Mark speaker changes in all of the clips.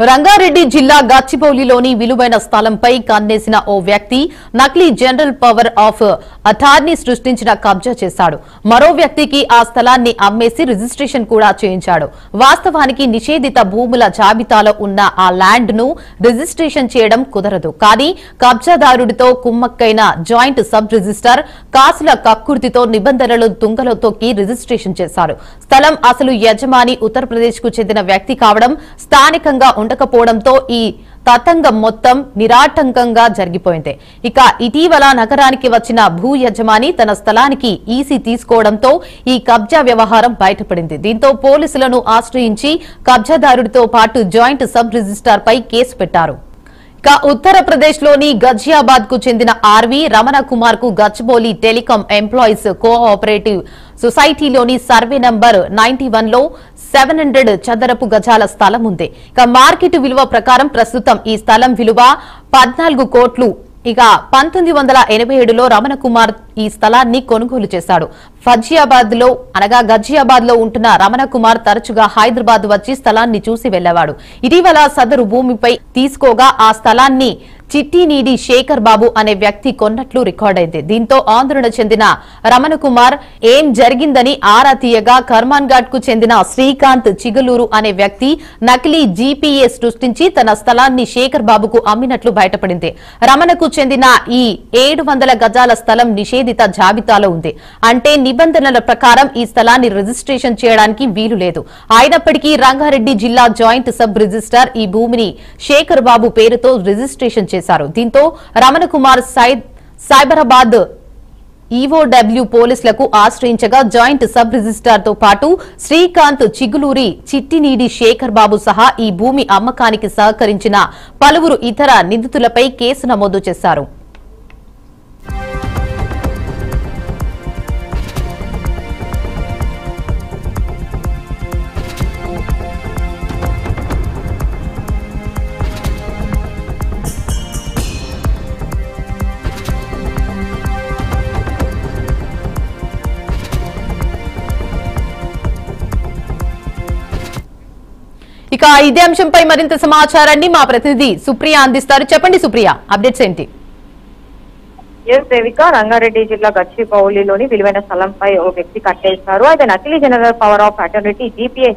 Speaker 1: రంగారెడ్డి జిల్లా గచ్చిబౌలిలోని విలువైన స్థలంపై కన్నేసిన ఓ వ్యక్తి నకిలీ జనరల్ పవర్ ఆఫ్ అటార్నీ సృష్టించిన కబ్జా చేశాడు. మరో వ్యక్తికి ఆ స్థలాన్ని అమ్మేసి రిజిస్ట్రేషన్ కూడా చేయించాడు. వాస్తవానికి నిషేధిత భూముల జాబితాలో ఉన్న ఆ ల్యాండ్ ను రిజిస్ట్రేషన్ చేయడం కుదరదు. కానీ కబ్జాదారుడితో కుమ్మక్కైన జాయింట్ సబ్ రిజిస్టర్ కాసుల కక్కుర్తితో నిబంధనలు తుంగలో తొక్కి రిజిస్ట్రేషన్ చేశారు. స్థలం అసలు యజమాని ఉత్తరప్రదేశ్ కు చెందిన వ్యక్తి కావడం, స్థానికంగా ఉండకపోవడంతో ఈ తతంగం మొత్తం నిరాటంకంగా జరిగిపోయింది. ఇక ఇటీవల నగరానికి వచ్చిన భూ యజమాని తన స్థలానికి ఈసీ తీసుకోవడంతో ఈ కబ్జా వ్యవహారం బయటపడింది. దీంతో పోలీసులను ఆశ్రయించి కబ్జాదారుడితో పాటు జాయింట్ సబ్ రిజిస్ట్రార్ పై కేసు పెట్టారు. ఇక ఉత్తరప్రదేశ్ లోని గజియాబాద్ కు చెందిన ఆర్వి రమణ కుమార్ కు గచ్చిబౌలి టెలికాం ఎంప్లాయీస్ కోఆపరేటివ్ సొసైటీలోని సర్వే నంబర్ 91 లో 700 చదరపు గజాల స్థలం ఉంది. ఇక మార్కెట్ విలువ ప్రకారం ప్రస్తుతం ఈ స్థలం విలువ 14 కోట్లు. ఇక 1987లో రమణ కుమార్ ఈ స్థలాన్ని కొనుగోలు చేశాడు. గజియాబాద్ లో ఉంటున్న రమణ కుమార్ తరచుగా హైదరాబాద్ వచ్చి స్థలాన్ని చూసి వెళ్లేవాడు. ఇటీవల సదరు భూమిపై తీసుకోగా ఆ స్థలాన్ని చిట్టినీడి శేఖర్ బాబు అనే వ్యక్తి కొన్నట్లు రికార్డైంది. దీంతో ఆందోళన చెందిన రమణ కుమార్ ఏం జరిగిందని ఆరా తీయగా కర్మాన్ ఘాట్ కు చెందిన శ్రీకాంత్ చిగులూరు అనే వ్యక్తి నకిలీ జీపీఏ సృష్టించి తన స్థలాన్ని శేఖర్ బాబుకు అమ్మినట్లు బయటపడింది. రమణకు చెందిన ఈ 700 గజాల స్థలం నిషేధిత జాబితాలో ఉంది. అంటే నిబంధనల ప్రకారం ఈ స్థలాన్ని రిజిస్ట్రేషన్ చేయడానికి వీలు లేదు. అయినప్పటికీ రంగారెడ్డి జిల్లా జాయింట్ సబ్ రిజిస్ట్రార్ ఈ భూమిని శేఖర్ బాబు పేరుతో రిజిస్ట్రేషన్ చేశారు. దీంతో రమణ కుమార్ సైబరాబాద్ ఈఓడబ్ల్యూ పోలీసులకు ఆశ్రయించగా జాయింట్ సబ్ రిజిస్ట్రార్ తో పాటు శ్రీకాంత్ చిగులూరి, చిట్టినీడి శేఖర్ బాబు సహా ఈ భూమి అమ్మకానికి సహకరించిన పలువురు ఇతర నిందితులపై కేసు నమోదు చేశారు. ఇక ఇదే అంశంపై మరింత సమాచారాన్ని మా ప్రతినిధి సుప్రియ అందిస్తారు. చెప్పండి సుప్రియ, అప్డేట్స్ ఏంటి?
Speaker 2: దేవిక, రంగారెడ్డి జిల్లా గచ్చిబౌలిలోని విలువైన స్థలంపై ఓ వ్యక్తి కట్టేశారు. అయితే నకిలీ general power of attorney GPA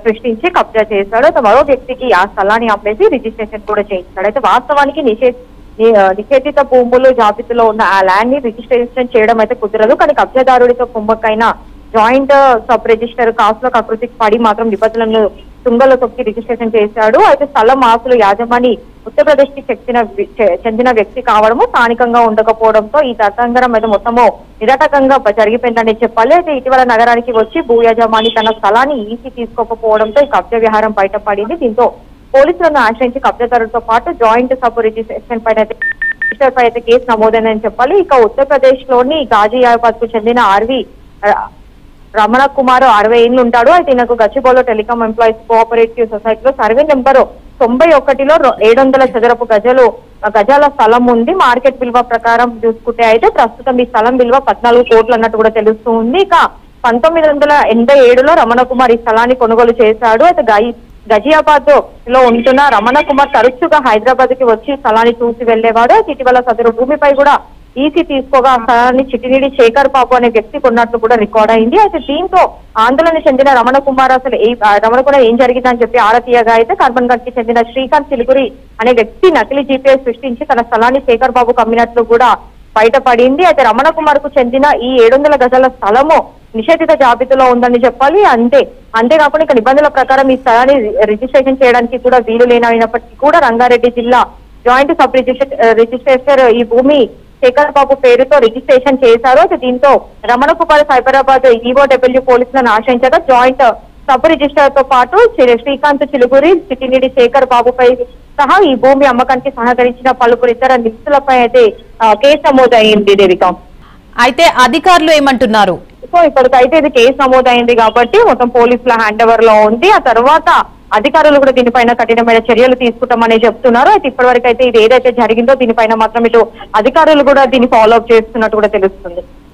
Speaker 2: సృష్టించి కబ్జా చేశాడు. అయితే మరో వ్యక్తికి ఆ స్థలాన్ని అమ్మేసి రిజిస్ట్రేషన్ కూడా చేయించాడు. అయితే వాస్తవానికి నిషేధిత భూములు జాబితాలో ఉన్న ఆ ల్యాండ్ ని రిజిస్ట్రేషన్ చేయడం అయితే కుదరదు. కానీ కబ్జాదారుడితో కుమ్మక్కైన జాయింట్ సబ్ రిజిస్టర్ కాసుల కకృతికి పడి మాత్రం నిబంధనలను తుంగలో తొక్కి రిజిస్ట్రేషన్ చేశాడు. అయితే స్థలం ఆస్తులు యాజమాని ఉత్తరప్రదేశ్ కి చెందిన వ్యక్తి కావడము, స్థానికంగా ఉండకపోవడంతో ఈ తతంగరం అయితే మొత్తము నిరాటకంగా జరిగిపోయిందని చెప్పాలి. అయితే ఇటీవల నగరానికి వచ్చి భూ యజమాని తన స్థలాన్ని ఈసీ తీసుకోకపోవడంతో ఈ కబ్జా వ్యవహారం బయటపడింది. దీంతో పోలీసులను ఆశ్రయించి కబ్జాదారులతో పాటు జాయింట్ సబ్ రిజిస్ట్రేషన్ పైన అయితే కేసు నమోదైందని చెప్పాలి. ఇక ఉత్తరప్రదేశ్ లోని గాజియాబాద్ కు చెందిన ఆర్వి రమణ కుమార్ 60 ఏళ్ళు ఉంటాడు. అయితే ఈయనకు గచ్చిబౌలిలో టెలికాం ఎంప్లాయీస్ కోఆపరేటివ్ సొసైటీలో సర్వే నెంబర్ 91లో 700 చదరపు గజాల స్థలం ఉంది. మార్కెట్ విలువ ప్రకారం చూసుకుంటే అయితే ప్రస్తుతం ఈ స్థలం విలువ 14 కోట్లు అన్నట్టు కూడా తెలుస్తూ ఉంది. ఇక 1987లో రమణ కుమార్ ఈ స్థలాన్ని కొనుగోలు చేశాడు. అయితే గజియాబాద్ లో ఉంటున్న రమణ కుమార్ తరచుగా హైదరాబాద్ కి వచ్చి స్థలాన్ని చూసి వెళ్లేవాడు. ఇటీవల సదరు భూమిపై కూడా ఈసీ తీసుకోగా ఆ స్థలాన్ని చిట్టినీడి శేఖర్ బాబు అనే వ్యక్తి కొన్నట్లు కూడా రికార్డ్ అయింది. అయితే దీంతో ఆందోళన చెందిన రమణ కుమార్ అసలు రమణ కూడా ఏం జరిగిందని చెప్పి ఆరా తీయగా అయితే కర్మన్ ఘాట్ కి చెందిన శ్రీకాంత్ చిలుగురి అనే వ్యక్తి నకిలీ జీపీఏ సృష్టించి తన స్థలాన్ని శేఖర్ బాబుకు అమ్మినట్లు కూడా బయటపడింది. అయితే రమణ కుమార్ కు చెందిన ఈ 700 గజాల స్థలము నిషేధిత జాబితాలో ఉందని చెప్పాలి. అంతేకాకుండా ఇక నిబంధనల ప్రకారం ఈ స్థలాన్ని రిజిస్ట్రేషన్ చేయడానికి కూడా వీలు లేనప్పటికీ కూడా రంగారెడ్డి జిల్లా జాయింట్ సబ్ రిజిస్ట్రేటర్ ఈ భూమి శేఖర్ బాబు పేరుతో రిజిస్ట్రేషన్ చేశారు. దీంతో రమణ కుమార్ సైబరాబాద్ ఈఓడబ్ల్యూ పోలీసులను ఆశ్రయించగా జాయింట్ సబ్ రిజిస్టర్ తో పాటు శ్రీకాంత్ చిలుగురి, చిట్టినీడి శేఖర్ బాబుపై సహా ఈ భూమి అమ్మకానికి సహకరించిన పలువురు ఇతర నిందితులపై అయితే కేసు నమోదైంది. దేవిక,
Speaker 1: అయితే అధికారులు ఏమంటున్నారు?
Speaker 2: సో ఇప్పటికైతే ఇది కేసు నమోదైంది కాబట్టి మొత్తం పోలీసుల హ్యాండ్ ఓవర్ లో ఉంది. ఆ తర్వాత అధికారులు కూడా దీనిపైన కఠినమైన చర్యలు తీసుకుంటామని చెప్తున్నారు. అయితే ఇప్పటివరకు అయితే ఇది ఏదైతే జరిగిందో దీనిపైన మాత్రం ఇటు అధికారులు కూడా దీన్ని ఫాలో అప్ చేస్తున్నట్టు కూడా తెలుస్తుంది.